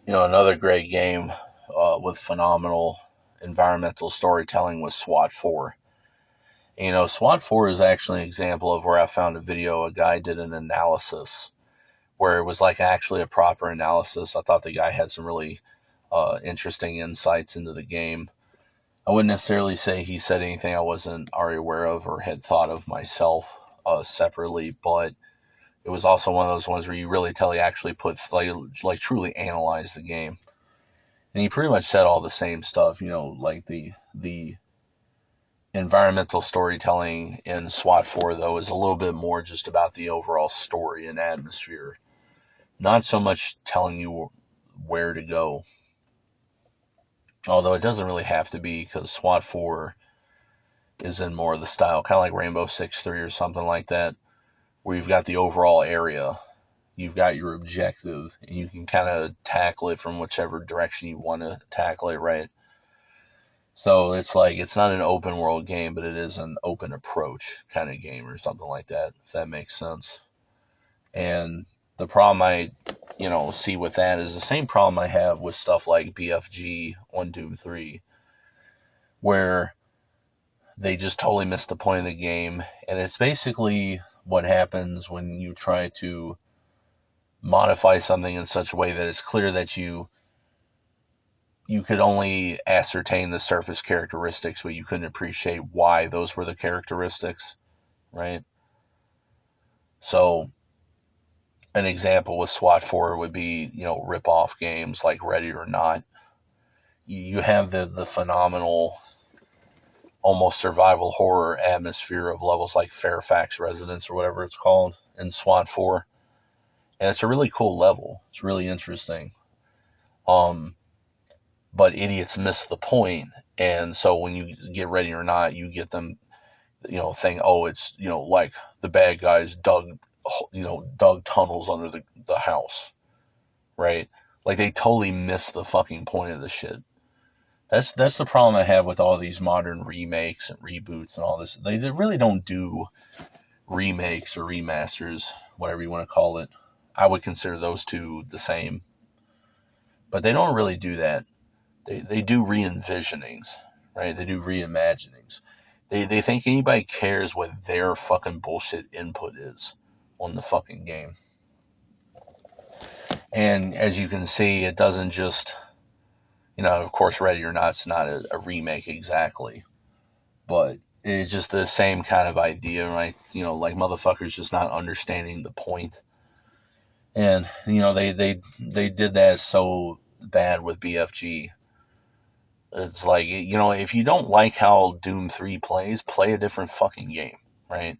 Another great game with phenomenal environmental storytelling was SWAT 4. SWAT 4 is actually an example of where I found a video. A guy did an analysis where it was like actually a proper analysis. I thought the guy had some really interesting insights into the game. I wouldn't necessarily say he said anything I wasn't already aware of or had thought of myself separately, but it was also one of those ones where you really tell he actually put like truly analyzed the game. And he pretty much said all the same stuff, like the environmental storytelling in SWAT 4 though is a little bit more just about the overall story and atmosphere, not so much telling you where to go. Although it doesn't really have to be, because SWAT 4 is in more of the style, kind of like Rainbow Six 3 or something like that, where you've got the overall area, you've got your objective, and you can kind of tackle it from whichever direction you want to tackle it, right? So it's like, it's not an open world game, but it is an open approach kind of game or something like that, if that makes sense. And the problem I, see with that is the same problem I have with stuff like BFG on Doom 3, where they just totally miss the point of the game. And it's basically what happens when you try to modify something in such a way that it's clear that you could only ascertain the surface characteristics, but you couldn't appreciate why those were the characteristics, right? So an example with SWAT 4 would be, rip-off games like Ready or Not. You have the phenomenal, almost survival horror atmosphere of levels like Fairfax Residence or whatever it's called in SWAT 4. And it's a really cool level. It's really interesting. But idiots miss the point. And so when you get Ready or Not, you get them, think, oh, it's, like the bad guys dug tunnels under the house, right? Like they totally miss the fucking point of the shit. That's the problem I have with all these modern remakes and reboots and all this. They really don't do remakes or remasters, whatever you want to call it. I would consider those two the same. But they don't really do that. They do re-envisionings, right? They do reimaginings. They think anybody cares what their fucking bullshit input is on the fucking game. And as you can see, it doesn't just, of course, Ready or Not's not a remake exactly, but it's just the same kind of idea, right? Like motherfuckers just not understanding the point. And, they did that so bad with BFG. It's like, if you don't like how Doom 3 plays, play a different fucking game, right?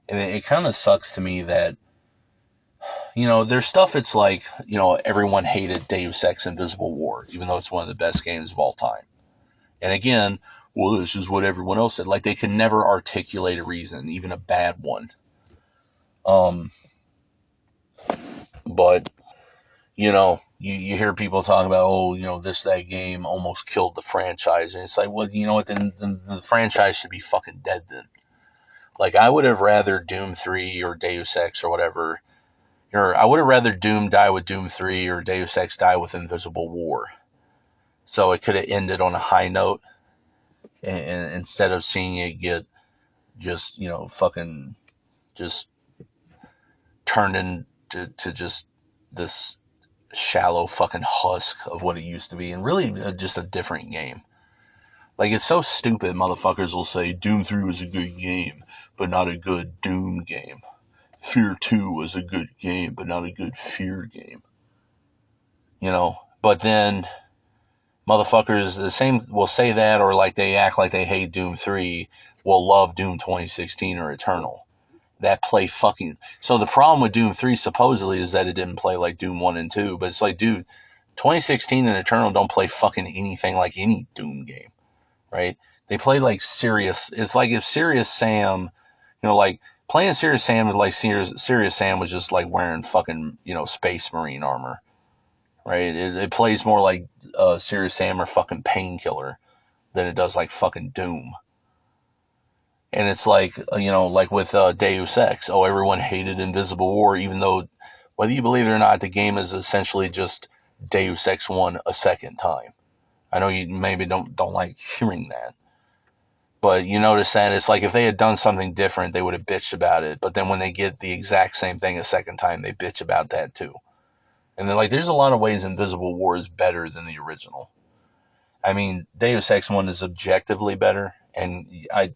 And it kind of sucks to me that, there's stuff, it's like, everyone hated Deus Ex Invisible War, even though it's one of the best games of all time. And again, well, this is what everyone else said. Like, they can never articulate a reason, even a bad one. But, you hear people talking about, oh, that game almost killed the franchise. And it's like, well, you know what, then the franchise should be fucking dead then. Like, I would have rather Doom 3 or Deus Ex or whatever, or I would have rather Doom die with Doom 3 or Deus Ex die with Invisible War. So it could have ended on a high note, and instead of seeing it get just, fucking just turned into just this shallow fucking husk of what it used to be, and really just a different game. Like, it's so stupid, motherfuckers will say Doom 3 was a good game, but not a good Doom game. Fear 2 was a good game, but not a good Fear game. But then motherfuckers the same will say that, or like they act like they hate Doom 3, will love Doom 2016 or Eternal. That play fucking... So the problem with Doom 3 supposedly is that it didn't play like Doom 1 and 2, but it's like, dude, 2016 and Eternal don't play fucking anything like any Doom game, right? They play like serious... It's like if Serious Sam, like, playing Serious Sam with like Serious Sam was just like wearing fucking, Space Marine armor, right? It plays more like Serious Sam or fucking Painkiller than it does like fucking Doom. And it's like, like with Deus Ex. Oh, everyone hated Invisible War, even though, whether you believe it or not, the game is essentially just Deus Ex 1 a second time. I know you maybe don't like hearing that, but you notice that it's like if they had done something different, they would have bitched about it. But then when they get the exact same thing a second time, they bitch about that too. And they're like, there's a lot of ways Invisible War is better than the original. I mean, Deus Ex 1 is objectively better, and I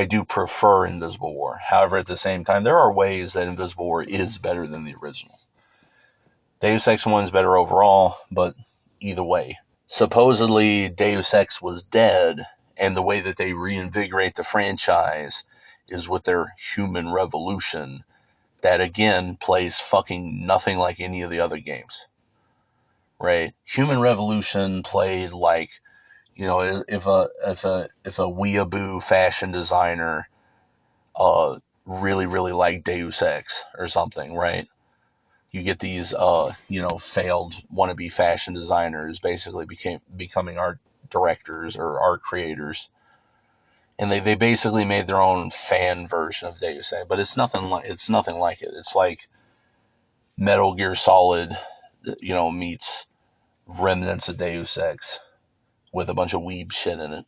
do prefer Invisible War. However, at the same time, there are ways that Invisible War is better than the original. Deus Ex 1 is better overall, but either way. Supposedly, Deus Ex was dead, and the way that they reinvigorate the franchise is with their Human Revolution, that again plays fucking nothing like any of the other games. Right? Human Revolution played like, you know, if a weeaboo fashion designer really liked Deus Ex or something, right? You get these failed wannabe fashion designers basically becoming art directors or art creators, and they basically made their own fan version of Deus Ex, but it's nothing like it. It's like Metal Gear Solid, meets remnants of Deus Ex with a bunch of weeb shit in it.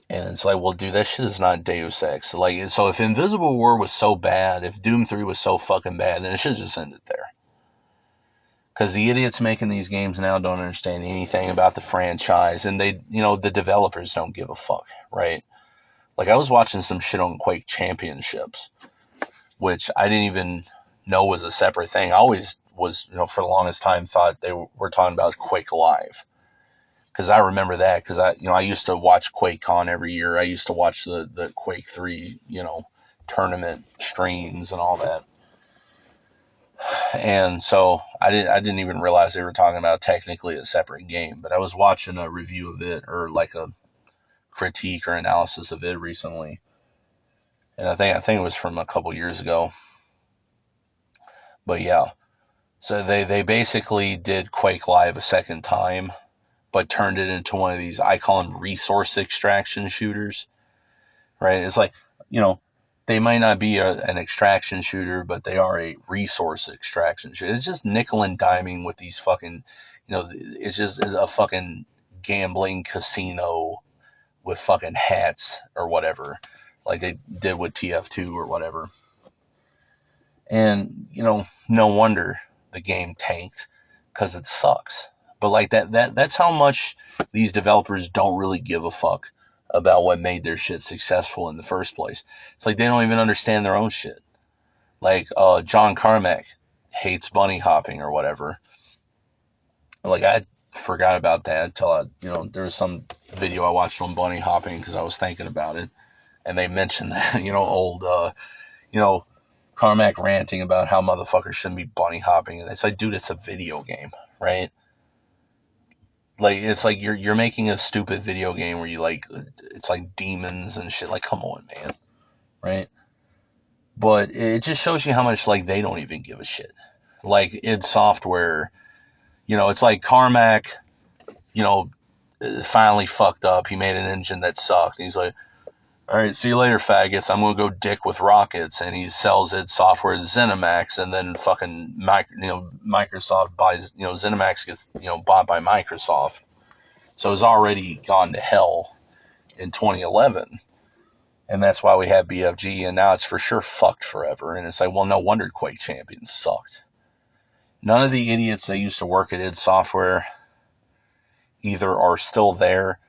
And it's like, well, dude, that shit is not Deus Ex. Like, so if Invisible War was so bad, if Doom 3 was so fucking bad, then it should have just ended there. Because the idiots making these games now don't understand anything about the franchise, and they, the developers don't give a fuck, right? Like, I was watching some shit on Quake Championships, which I didn't even know was a separate thing. I always was, for the longest time, thought they were talking about Quake Live. Because I remember that, because I used to watch QuakeCon every year. I used to watch the Quake 3, tournament streams and all that. And so I didn't even realize they were talking about technically a separate game, but I was watching a review of it, or like a critique or analysis of it recently. And I think it was from a couple years ago. But yeah. So they basically did Quake Live a second time, but turned it into one of these, I call them resource extraction shooters, right? It's like, they might not be an extraction shooter, but they are a resource extraction shooter. It's just nickel and diming with these fucking, it's just a fucking gambling casino with fucking hats or whatever, like they did with TF2 or whatever. And, no wonder the game tanked, because it sucks. But like that's how much these developers don't really give a fuck about what made their shit successful in the first place. It's like they don't even understand their own shit. Like John Carmack hates bunny hopping or whatever. Like, I forgot about that until there was some video I watched on bunny hopping because I was thinking about it, and they mentioned that, old Carmack ranting about how motherfuckers shouldn't be bunny hopping, and it's like, dude, it's a video game, right? Like, it's like you're making a stupid video game where you like, it's like demons and shit. Like, come on, man, right? But it just shows you how much, like, they don't even give a shit. Like, id Software, it's like Carmack, finally fucked up. He made an engine that sucked. And he's like, all right, see you later, faggots. I'm going to go dick with rockets. And he sells id Software to ZeniMax, and then fucking, Microsoft buys, ZeniMax gets, bought by Microsoft. So it's already gone to hell in 2011. And that's why we have BFG, and now it's for sure fucked forever. And it's like, well, no wonder Quake Champions sucked. None of the idiots that used to work at id Software either are still there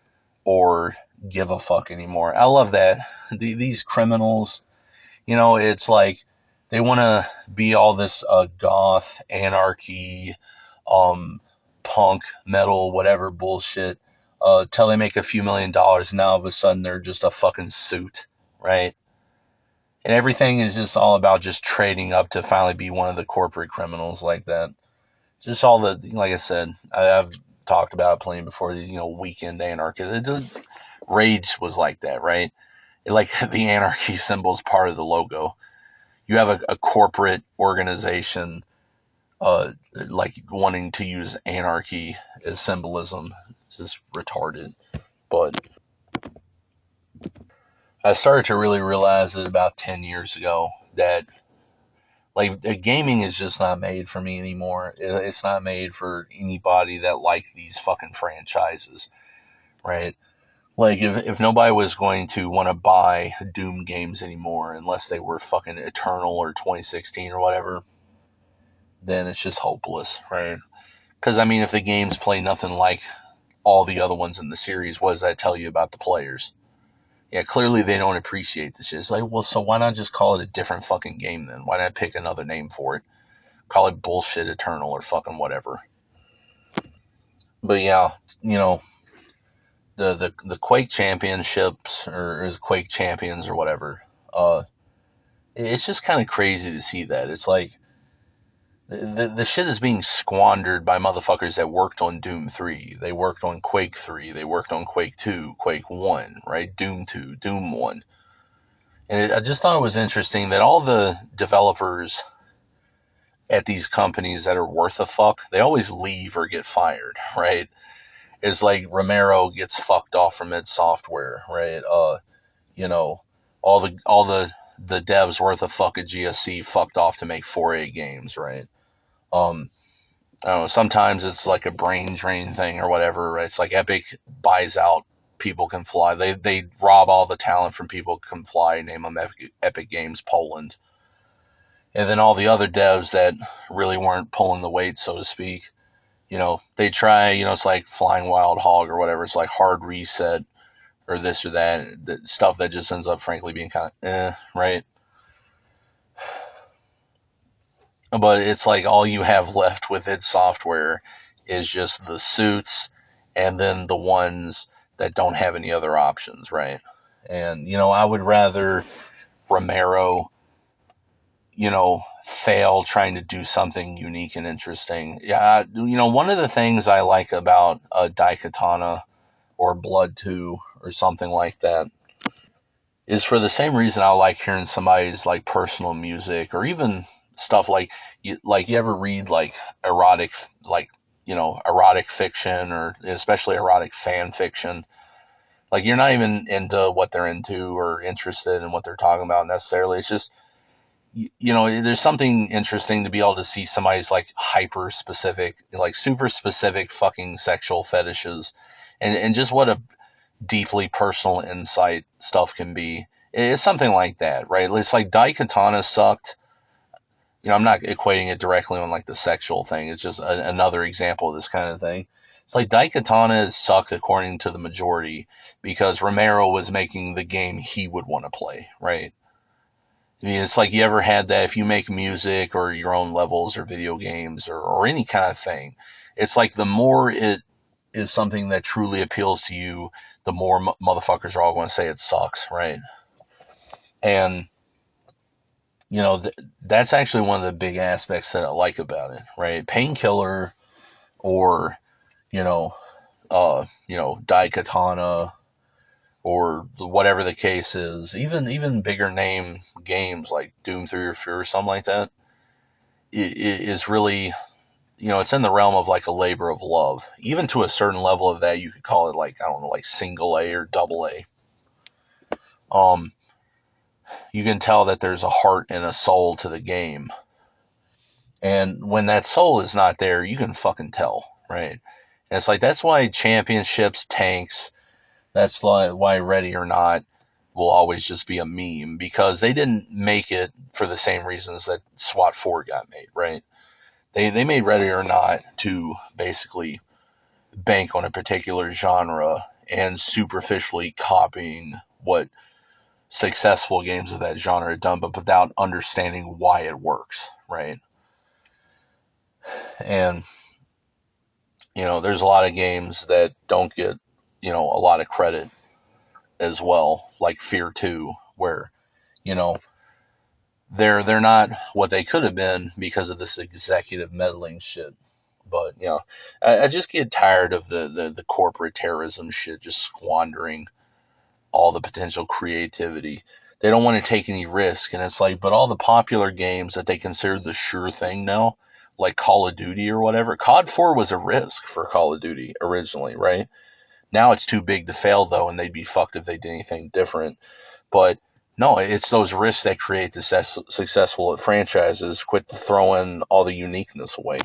or give a fuck anymore. I love that. These criminals, it's like they want to be all this goth, anarchy, punk, metal, whatever bullshit, till they make a few $1,000,000. Now all of a sudden they're just a fucking suit, right? And everything is just all about just trading up to finally be one of the corporate criminals like that. Just all the, like I said, I've talked about it plenty before, the, weekend anarchy. Rage was like that, right? Like, the anarchy symbol is part of the logo. You have a corporate organization, like, wanting to use anarchy as symbolism. It's just retarded. But I started to really realize it about 10 years ago that Like, gaming is just not made for me anymore. It's not made for anybody that like these fucking franchises, right? Like, if nobody was going to want to buy Doom games anymore unless they were fucking Eternal or 2016 or whatever, then it's just hopeless, right? Because, I mean, if the games play nothing like all the other ones in the series, what does that tell you about the players? Yeah, clearly they don't appreciate this shit. It's like, well, so why not just call it a different fucking game then? Why not pick another name for it? Call it bullshit Eternal or fucking whatever. But yeah, you know, the Quake Championships or is Quake Champions or whatever. It's just kind of crazy to see that. It's like the shit is being squandered by motherfuckers that worked on Doom 3. They worked on Quake 3. They worked on Quake 2, Quake 1, right? Doom 2, Doom 1. And I just thought it was interesting that all the developers at these companies that are worth a fuck, they always leave or get fired, right? It's like Romero gets fucked off from id Software, right? You know, all the devs worth a fuck at GSC fucked off to make 4A games, right? Um, I don't know. Sometimes it's like a brain drain thing or whatever, right? It's like Epic buys out People Can Fly. They rob all the talent from People Can Fly, name them Epic Games Poland, and then all the other devs that really weren't pulling the weight, so to speak. You know, they try. You know, it's like Flying Wild Hog or whatever. It's like Hard Reset or this or that, stuff that just ends up, frankly, being kind of right? But it's like all you have left with id Software is just the suits and then the ones that don't have any other options, right? And, you know, I would rather Romero, you know, fail trying to do something unique and interesting. Yeah, you know, one of the things I like about Daikatana or Blood 2 or something like that is for the same reason I like hearing somebody's like personal music or even stuff like you ever read like erotic like erotic fiction or especially erotic fan fiction. Like you're not even into what they're into or interested in what they're talking about necessarily. It's just you know, there's something interesting to be able to see somebody's like hyper specific, like super specific fucking sexual fetishes and just what a deeply personal insight stuff can be. It's something like that, right? It's like Daikatana sucked. You know, I'm not equating it directly on like the sexual thing. It's just another example of this kind of thing. It's like Daikatana sucked according to the majority because Romero was making the game he would want to play, right? I mean, it's like you ever had that if you make music or your own levels or video games or any kind of thing, it's like the more it is something that truly appeals to you, the more motherfuckers are all going to say it sucks, right? And you know that's actually one of the big aspects that I like about it, right? Painkiller or you know, Daikatana or whatever the case is, even bigger name games like Doom 3 or Fear or something like that, it is really it's in the realm of like a labor of love. Even to a certain level of that, you could call it like I don't know, like single A or double A. You can tell that there's a heart and a soul to the game. And when that soul is not there, you can fucking tell, right? And it's like, that's why championships, tanks, that's why Ready or Not will always just be a meme, because they didn't make it for the same reasons that SWAT 4 got made, right? They made Ready or Not to basically bank on a particular genre and superficially copying what successful games of that genre are done, but without understanding why it works, right? And there's a lot of games that don't get a lot of credit as well, like Fear 2, where you know they're not what they could have been because of this executive meddling shit. But I just get tired of the corporate terrorism shit, just squandering all the potential creativity. They don't want to take any risk. And it's like, but all the popular games that they consider the sure thing now, like Call of Duty or whatever, COD 4 was a risk for Call of Duty originally, right? Now it's too big to fail, though, and they'd be fucked if they did anything different. But No, it's those risks that create the successful franchises. Quit throwing all the uniqueness away.